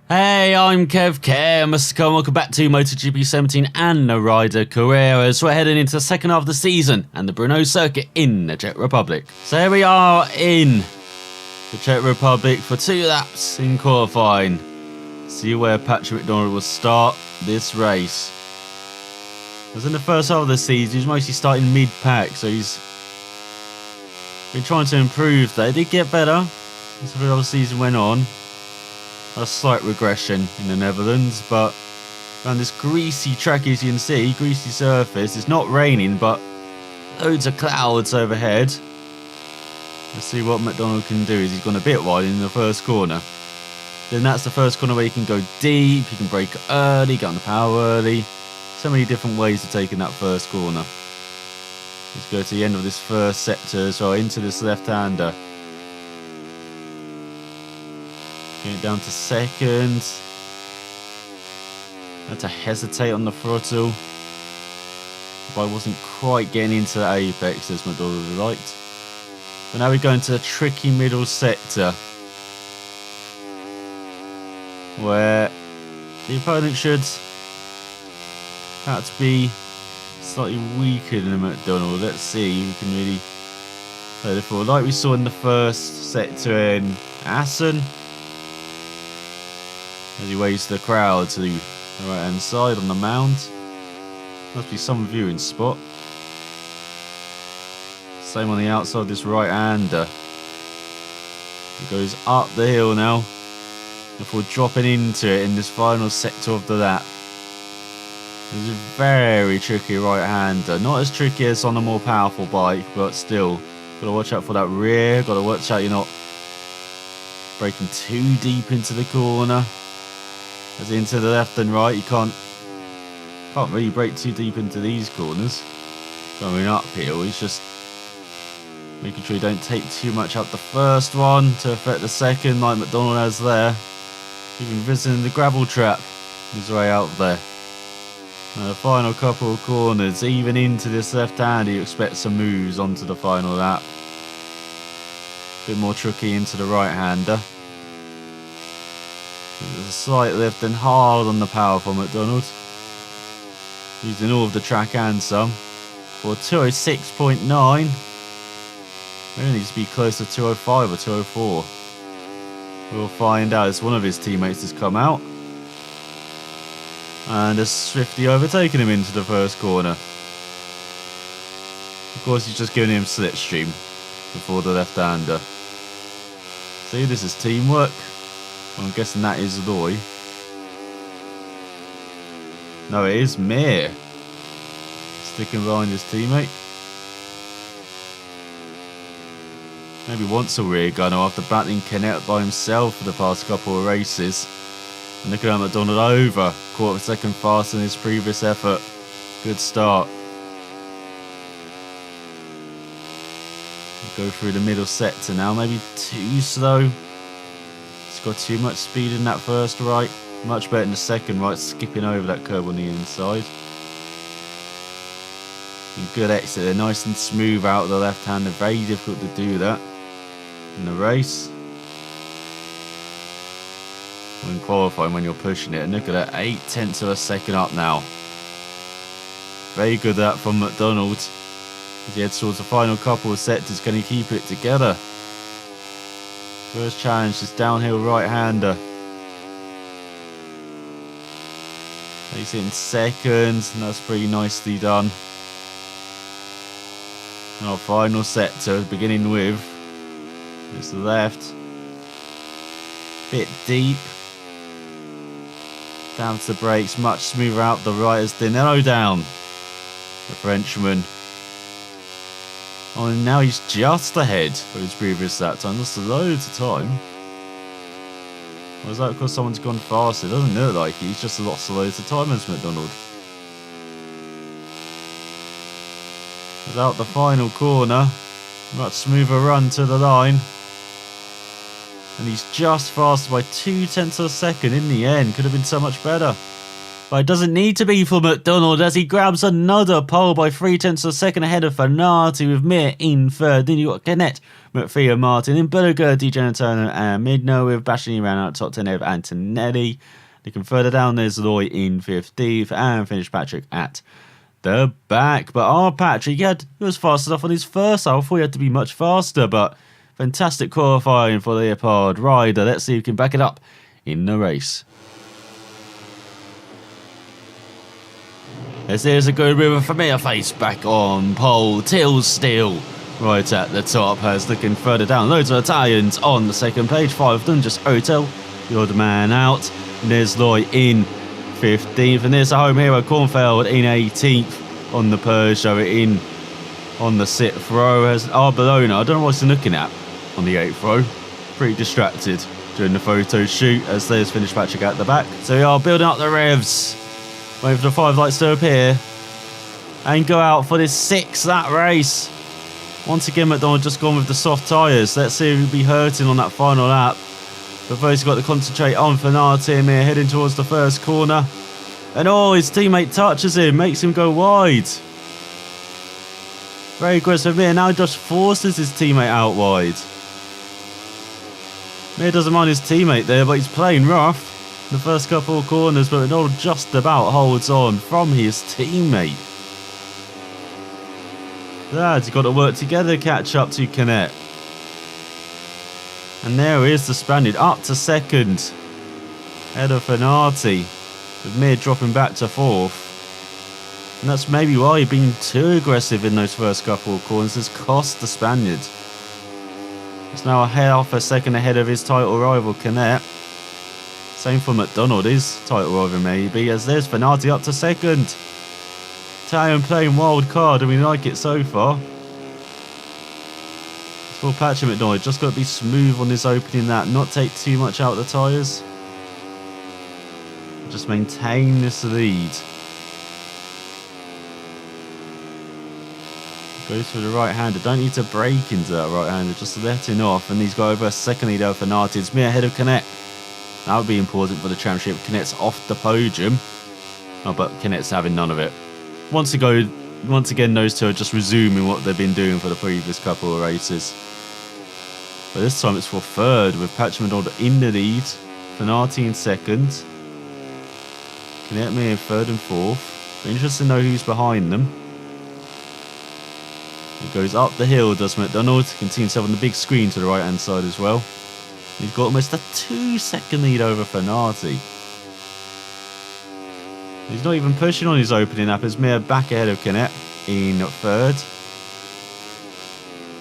Hey, I'm ElusiveKev, and welcome back to MotoGP 17 and the Rider Carreras. We're heading into the second half of the season and the Brno circuit in the Czech Republic. So here we are in the Czech Republic for 2 laps in qualifying. See where Patrick McDonald will start this race. As in the first half of the season, he's mostly starting mid-pack, so he's been trying to improve that. It did get better as the whole season went on. A slight regression in the Netherlands, but around this greasy track, as you can see, greasy surface. It's not raining, but loads of clouds overhead. Let's see what McDonald can do. He's gone a bit wide in the first corner. Then that's the first corner where you can go deep, you can brake early, get on the power early. So many different ways of taking that first corner. Let's go to the end of this first sector as well, into this left-hander. Getting down to second. Had to hesitate on the throttle. But I wasn't quite getting into the apex as McDonald would have liked. But now we go into a tricky middle sector, where the opponent should have to be slightly weaker than McDonald. Let's see if we can really play the forward like we saw in the first sector in Assen. As he waves the crowd to the right hand side on the mound. Must be some viewing spot. Same on the outside of this right hander. He goes up the hill now before dropping into it in this final sector of the lap. This is a very tricky right hander. Not as tricky as on a more powerful bike, but still. Gotta watch out for that rear. Gotta watch out you're not braking too deep into the corner. As into the left and right, you can't really brake too deep into these corners. Going uphill, it's just making sure you don't take too much out the first one to affect the second, like McDonald has there. Even visiting the gravel trap his way out there. Now the final couple of corners, even into this left-hander, you expect some moves onto the final lap. A bit more tricky into the right-hander. There's a slight lift and hard on the power for McDonald. Using all of the track and some. For 206.9. Maybe needs to be close to 205 or 204. We'll find out as one of his teammates has come out. And has swiftly overtaken him into the first corner. Of course, he's just giving him slipstream before the left-hander. See, this is teamwork. I'm guessing that is Loy. No, it is Mir. Sticking behind his teammate. Maybe wants a rear gunner after battling Kennett by himself for the past couple of races. And looking at McDonald over. Quarter of a second faster than his previous effort. Good start. We'll go through the middle sector now. Maybe too slow. Got too much speed in that first right. Much better in the second right, skipping over that curb on the inside. And good exit there, nice and smooth out of the left hander. Very difficult to do that in the race. When qualifying, when you're pushing it. And look at that, 0.8 of a second up now. Very good that from McDonald. As he heads towards the final couple of sectors, can he keep it together? First challenge, this downhill right-hander. He's in second, and that's pretty nicely done. And our final sector, beginning with this left. Bit deep. Down to the brakes, much smoother out the right as Dinello down. The Frenchman. Oh, and now he's just ahead of his previous lap time. Lost loads of time. Or is that because someone's gone faster? It doesn't look like he's just lost loads of time as McDonald. Without the final corner. Much smoother run to the line. And he's just faster by 0.2 of a second in the end. Could have been so much better. But it doesn't need to be for McDonald as he grabs another pole by 0.3 of a second ahead of Fanati with Mir in third. Then you got Canet, McPhee and Martin in Berger, DJ Turner and Midno with Bashani round out top 10 of Antonelli. Looking further down, there's Loy in 15th and finished Patrick at the back. But our Patrick, he was fast enough on his first. I thought he had to be much faster, but fantastic qualifying for the Leopard rider. Let's see if he can back it up in the race. As there's a good move from Mir face back on pole. Till still right at the top as looking further down. Loads of Italians on the second page. 5 of them just Hotel, the odd man out. And there's Loy in 15th. And there's the home hero Kornfeld in 18th on the Peugeot in on the 6th row. As Arbolona, I don't know what he's looking at on the 8th row. Pretty distracted during the photo shoot as there's finished Patrick at the back. So we are building up the revs. Waiting for the 5 lights to appear. And go out for this 6th lap race. Once again, McDonald just gone with the soft tyres. Let's see if he'll be hurting on that final lap. But first, he's got to concentrate on Fanati here, heading towards the first corner. And oh, his teammate touches him, makes him go wide. Very aggressive Mir. Now just forces his teammate out wide. Mir doesn't mind his teammate there, but he's playing rough in the first couple of corners. But McDonald just about holds on from his teammate. Lads, you've got to work together, catch up to Canet. And there is the Spaniard up to second. Ahead of Fanati. With Mir dropping back to 4th. And that's maybe why being too aggressive in those first couple of corners has cost the Spaniard. He's now half a second ahead of his title rival Canet. Same for McDonald, his title rival maybe, as there's Fanati up to second. Italian playing wild card and we like it so far. For Patrick McDonald, just got to be smooth on this opening lap, not take too much out of the tyres. Just maintain this lead. Goes for the right-hander, don't need to break into that right-hander, just letting off, and he's got over a second lead over Fanati. It's Mir ahead of Canet. That would be important for the championship. Canet's off the podium. Oh, but Canet's having none of it. Once again, those two are just resuming what they've been doing for the previous couple of races. But this time it's for third with Patrick McDonald in the lead. Fanati in second. Canet Mir in third and fourth. But interested to know who's behind them. He goes up the hill, does McDonald. You can see himself on the big screen to the right hand side as well. He's got almost a 2-second lead over Fanati. He's not even pushing on his opening lap as Mir back ahead of Canet in third.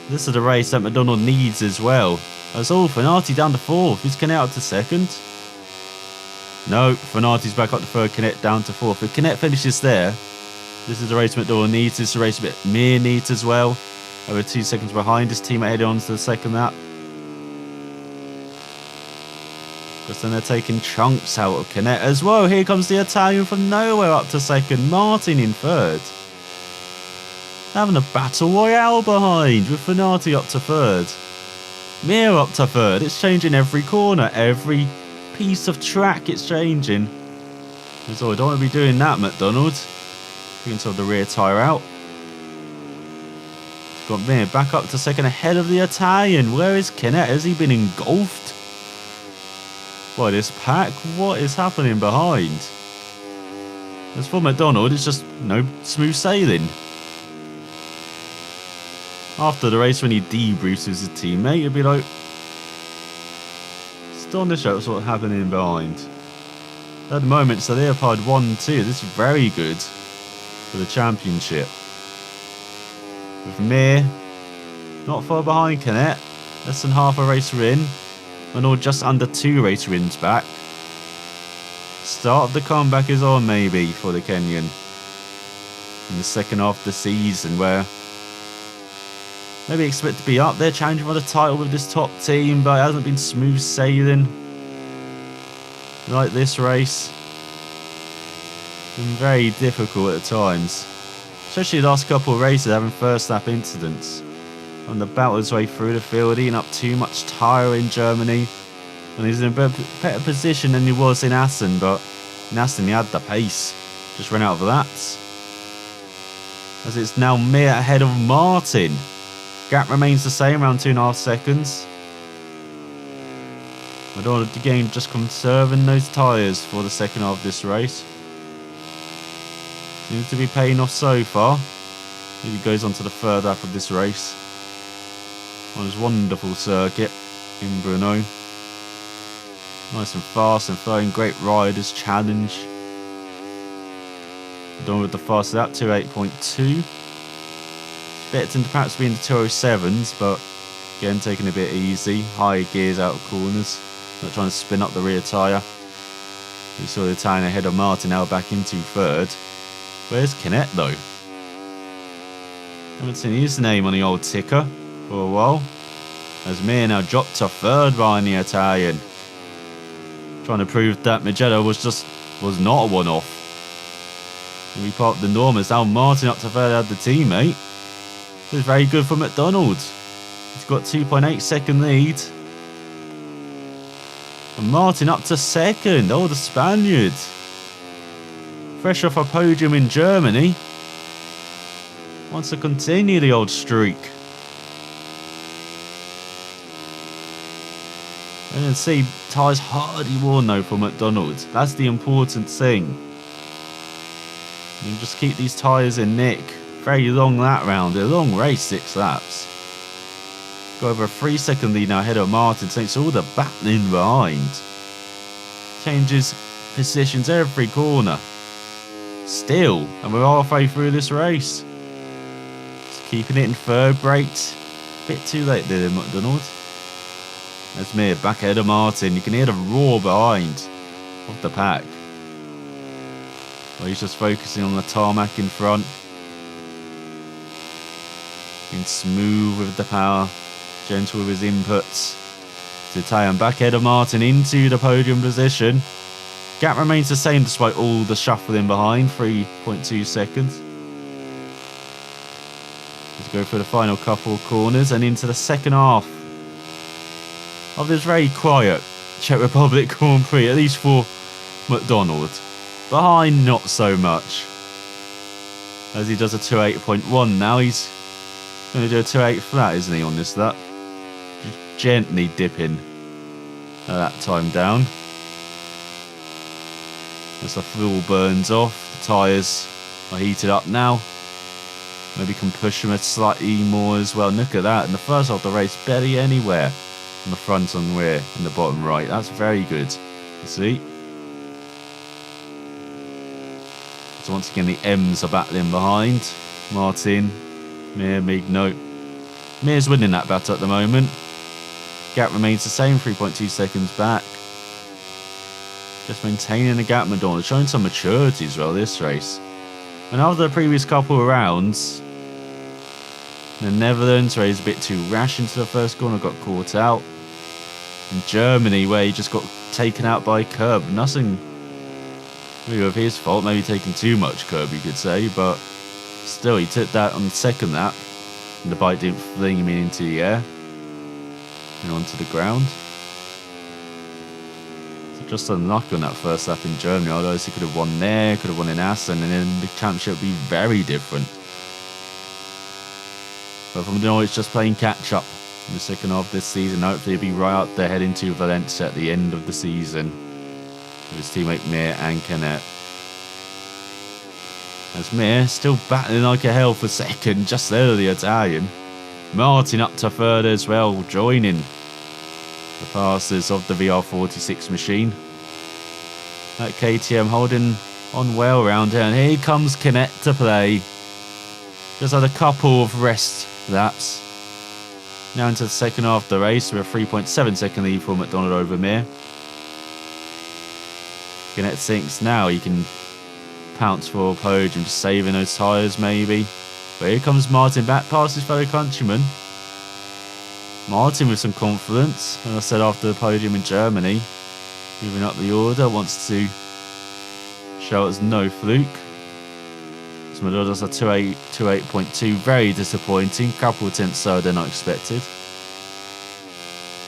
This is the race that McDonald needs as well. That's all. Fanati down to 4th. Is Canet up to 2nd? No, Fanati's back up to 3rd. Canet down to 4th. If Canet finishes there, this is the race McDonald needs. This is the race that Mir needs as well. Over 2 seconds behind his teammate heading on to the 2nd lap. Because then they're taking chunks out of Canet as well. Here comes the Italian from nowhere up to 2nd. Martin in 3rd. Having a battle royale behind with Fanati up to 3rd. Mir up to 3rd. It's changing every corner. Every piece of track it's changing. So I don't want to be doing that, McDonald. You can sort the rear tyre out. Got Mir back up to 2nd ahead of the Italian. Where is Canet? Has he been engulfed by this pack? What is happening behind? As for McDonald, it's just no smooth sailing. After the race, when he debriefs with his teammate, he'll be like, astonished at what's happening behind. At the moment, so Leopard 1-2. This is very good for the championship. With Mir not far behind Canet, less than half a race in. McDonald just under 2 race wins back. Start of the comeback is on maybe for the Kenyan in the second half of the season, where maybe expect to be up there challenging for the title with this top team, but it hasn't been smooth sailing like this race. Been very difficult at times, especially the last couple of races having first lap incidents. On the battle his way through the field, eating up too much tyre in Germany, and he's in a better position than he was in Assen, but Nastin, he had the pace. Just ran out of laps. As it's now Mir ahead of Martin. Gap remains the same, around 2.5 seconds. McDonald again just conserving those tyres for the second half of this race. Seems to be paying off so far. He goes on to the third lap of this race. On his wonderful circuit in Brno. Nice and fast and throwing great riders challenge. Done with the fast lap, 2.8.2. Expecting to perhaps be in the 207s, but again taking a bit easy. High gears out of corners. Not trying to spin up the rear tyre. We saw the Italian ahead of Martin, now back into third. Where's Canet though? Haven't seen his name on the old ticker for a while. As Mir now dropped to third behind the Italian. Trying to prove that Mugello was not a one-off. We parked the norm as now Martin up to third had the teammate. It was very good for McDonald. He's got 2.8 second lead. And Martin up to second. Oh, the Spaniard. Fresh off a podium in Germany. Wants to continue the old streak. And then see tyres hardly worn though for McDonald. That's the important thing. You just keep these tyres in nick. Very long lap round. A long race, 6 laps. Got over a 3 second lead now ahead of Martin. So it's all the battling behind. Changes positions every corner. Still, and we're halfway through this race. Just keeping it in third, braked. Bit too late there, McDonald. That's Mir back ahead of Martin. You can hear the roar behind of the pack. Well, he's just focusing on the tarmac in front. Being smooth with the power, gentle with his inputs. To Italian back ahead of Martin into the podium position. Gap remains the same despite all the shuffling behind, 3.2 seconds. Let's go for the final couple of corners and into the second half of this very quiet Czech Republic Grand Prix, at least for McDonald. Behind, not so much. As he does a 2.8.1 now, he's going to do a 2.8 flat, isn't he, on this lap? Just gently dipping that time down. As the fuel burns off, the tyres are heated up now. Maybe can push them slightly more as well. Look at that, in the first half of the race, barely anywhere on the front and rear in the bottom right. That's very good to see. So once again, the M's are battling behind. Martin, Mir, Mignot. Mir's winning that battle at the moment. Gap remains the same, 3.2 seconds back. Just maintaining the gap, Madonna, showing some maturity as well this race. And after the previous couple of rounds, the Netherlands, where he's a bit too rash into the first corner, got caught out. In Germany, where he just got taken out by curb. Nothing really of his fault, maybe taking too much curb, you could say, but still, he took that on the second lap, and the bike didn't fling him into the air and onto the ground. So just unlucky on that first lap in Germany. Otherwise, he could have won there, could have won in Assen, and then the championship would be very different. But from now, it's just playing catch up in the second half of this season. Hopefully, he'll be right up there heading to Valencia at the end of the season with his teammate Mir and Canet. As Mir still battling like a hell for second, just there the Italian. Martin up to third as well, joining the fastest of the VR46 machine. That KTM holding on well round here, and here comes Canet to play. Just had a couple of rest laps. Now into the second half of the race with a 3.7 second lead for McDonald over Mir. Canet thinks now he can pounce for a podium, just saving those tyres maybe. But here comes Martin back past his fellow countryman. Martin with some confidence, and I said after the podium in Germany, moving up the order, wants to show it's no fluke. So McDonald does a 2.8.2, very disappointing, couple of tenths slower than I expected.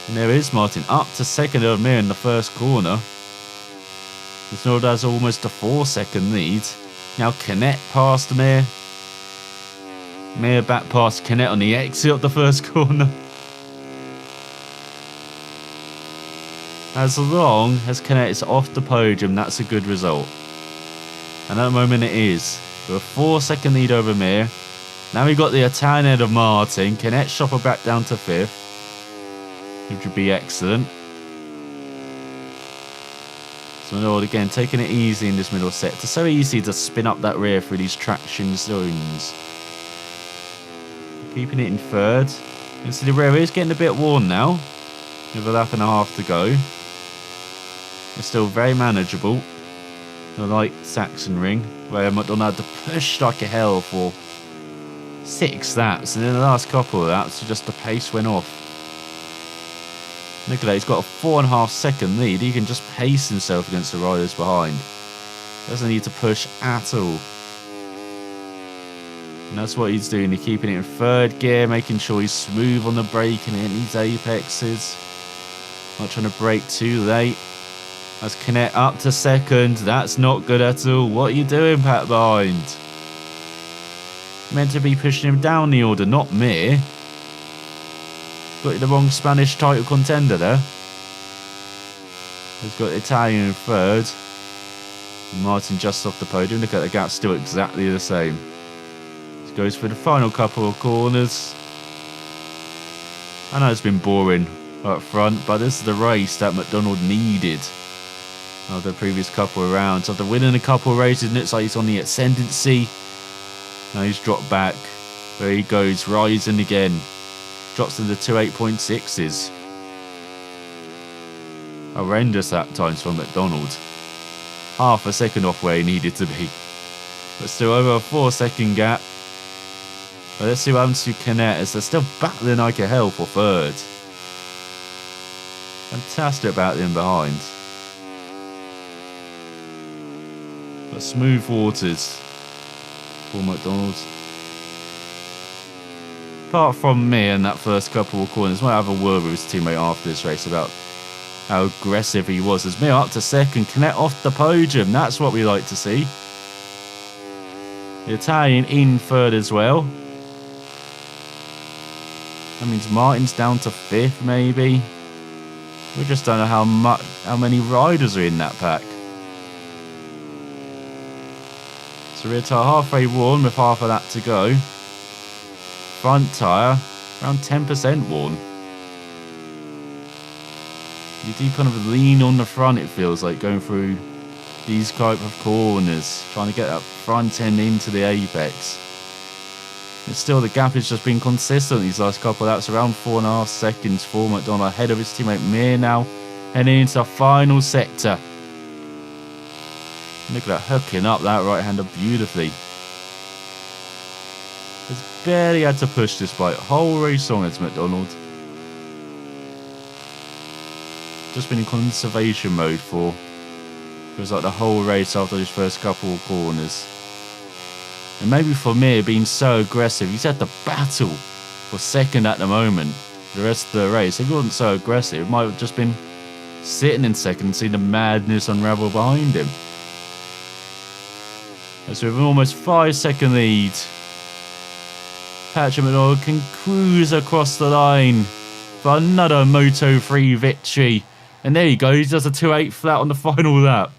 And there is Martin up to second of Mir in the first corner. McDonald has almost a 4-second lead. Now Canet past Mir. Mir back past Canet on the exit of the first corner. As long as Canet is off the podium, that's a good result. And at the moment it is. With a 4-second lead over Mir. Now we've got the Italian head of Martin. Canet shopper back down to 5th. Which would be excellent. So McDonald again taking it easy in this middle sector. So easy to spin up that rear through these traction zones. Keeping it in 3rd. You can see the rear is getting a bit worn now. With a lap and a half to go. It's still very manageable. Like Sachsenring, where McDonald had to push like a hell for 6 laps. And in the last couple of laps, just the pace went off. Look at that, he's got a 4.5 second lead. He can just pace himself against the riders behind. Doesn't need to push at all. And that's what he's doing. He's keeping it in 3rd gear, making sure he's smooth on the brake and hitting these apexes. Not trying to brake too late. That's Canet up to 2nd. That's not good at all. What are you doing, Pat behind? Meant to be pushing him down the order, not Mir. Got the wrong Spanish title contender there. He's got Italian in 3rd. Martin just off the podium. Look at the gap, still exactly the same. This goes for the final couple of corners. I know it's been boring up front, but this is the race that McDonald needed. After the previous couple of rounds. After winning a couple of races, it looks like he's on the ascendancy. Now he's dropped back. There he goes, rising again. Drops into 2.8.6s. Horrendous lap times for McDonald. Half a second off where he needed to be. But still over a 4-second gap. But let's see what happens to Canet as they're still battling like a hell for 3rd. Fantastic battling behind. But smooth waters for McDonald. Apart from me and that first couple of corners, might have a word with his teammate after this race about how aggressive he was. As Mir up to 2nd, Canet off the podium. That's what we like to see. The Italian in 3rd as well. That means Martin's down to 5th, maybe. We just don't know how many riders are in that pack. So rear tyre halfway worn with half of that to go. Front tyre around 10% worn. You do kind of lean on the front, it feels like, going through these type of corners, trying to get that front end into the apex. And still the gap has just been consistent these last couple of laps, around 4.5 seconds for McDonald, ahead of his teammate Mir now, heading into the final sector. Look at that, hooking up that right-hander beautifully. Has barely had to push this bike. Whole race long as McDonald. Just been in conservation mode for it was like the whole race after his first couple of corners. And maybe for Mir being so aggressive, he's had to battle for 2nd at the moment. The rest of the race, if he wasn't so aggressive, it might have just been sitting in 2nd and seeing the madness unravel behind him. So with an almost 5-second lead, Patrick McDonald can cruise across the line for another Moto3 victory. And there you go, he does a 2.8 flat on the final lap,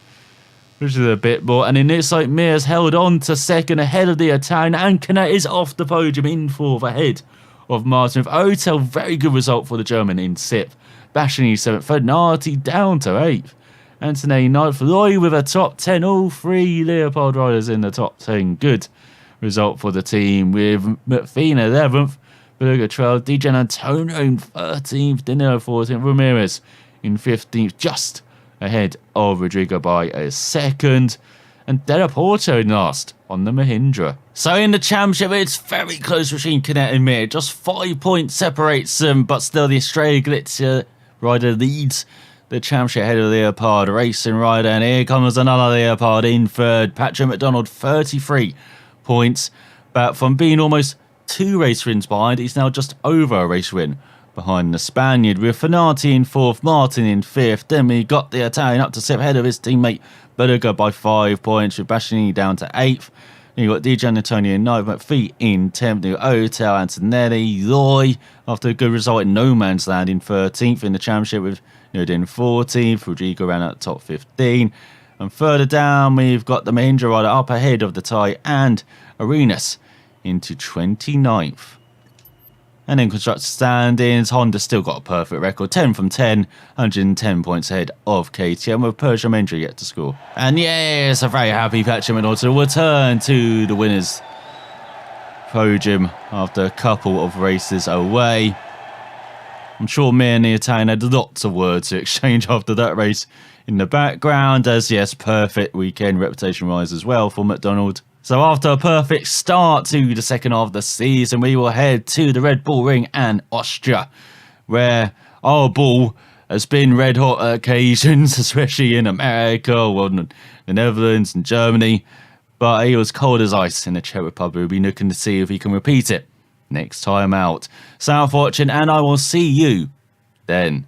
which is a bit more. And it looks like Mir's held on to 2nd ahead of the Italian, and Canet is off the podium in 4th ahead of Martin. With Otel, very good result for the German in 6th. Bashing 7th, Fernati down to 8th. Antonelli 9th, Loy with a top 10, all 3 Leopard riders in the top 10. Good result for the team, with McPhee 11th, Berger 12th, DJ Antonio in 13th, Danilo 14th, Ramirez in 15th, just ahead of Rodrigo by a second, and Della Porto in last on the Mahindra. So in the championship, it's very close between Canet and Mir. Just 5 points separates them, but still the Estrella Galizia rider leads the championship ahead of Leopard Racing rider. And here comes another Leopard in 3rd. Patrick McDonald, 33 points. But from being almost 2 race wins behind, he's now just over a race win behind the Spaniard, with Finati in 4th, Martin in 5th. Then we got the Italian up to 7th, ahead of his teammate Berger by 5 points, with Bastianini down to 8th. Then you got Di Giannantonio in 9th, McPhee in 10th, you got Hotel, Antonelli, Loy, after a good result in no man's land, in 13th in the championship, with Nodin 14th, Rodrigo ran at the top 15. And further down, we've got the Mahindra rider up ahead of the tie and Arenas into 29th. And in constructor standings, Honda still got a perfect record, 10 from 10, 110 points ahead of KTM, with Peugeot Mahindra yet to score. And yes, a very happy Patrick McDonald to return to the winners' podium after a couple of races away. I'm sure me and the Italian had lots of words to exchange after that race in the background, as yes, perfect weekend reputation-wise as well for McDonald. So after a perfect start to the second half of the season, we will head to the Red Bull Ring and Austria, where our bull has been red hot at occasions, especially in America, well, the Netherlands and Germany, but he was cold as ice in the Czech Republic. We'll be looking to see if he can repeat it next time out. So, watching, and I will see you then.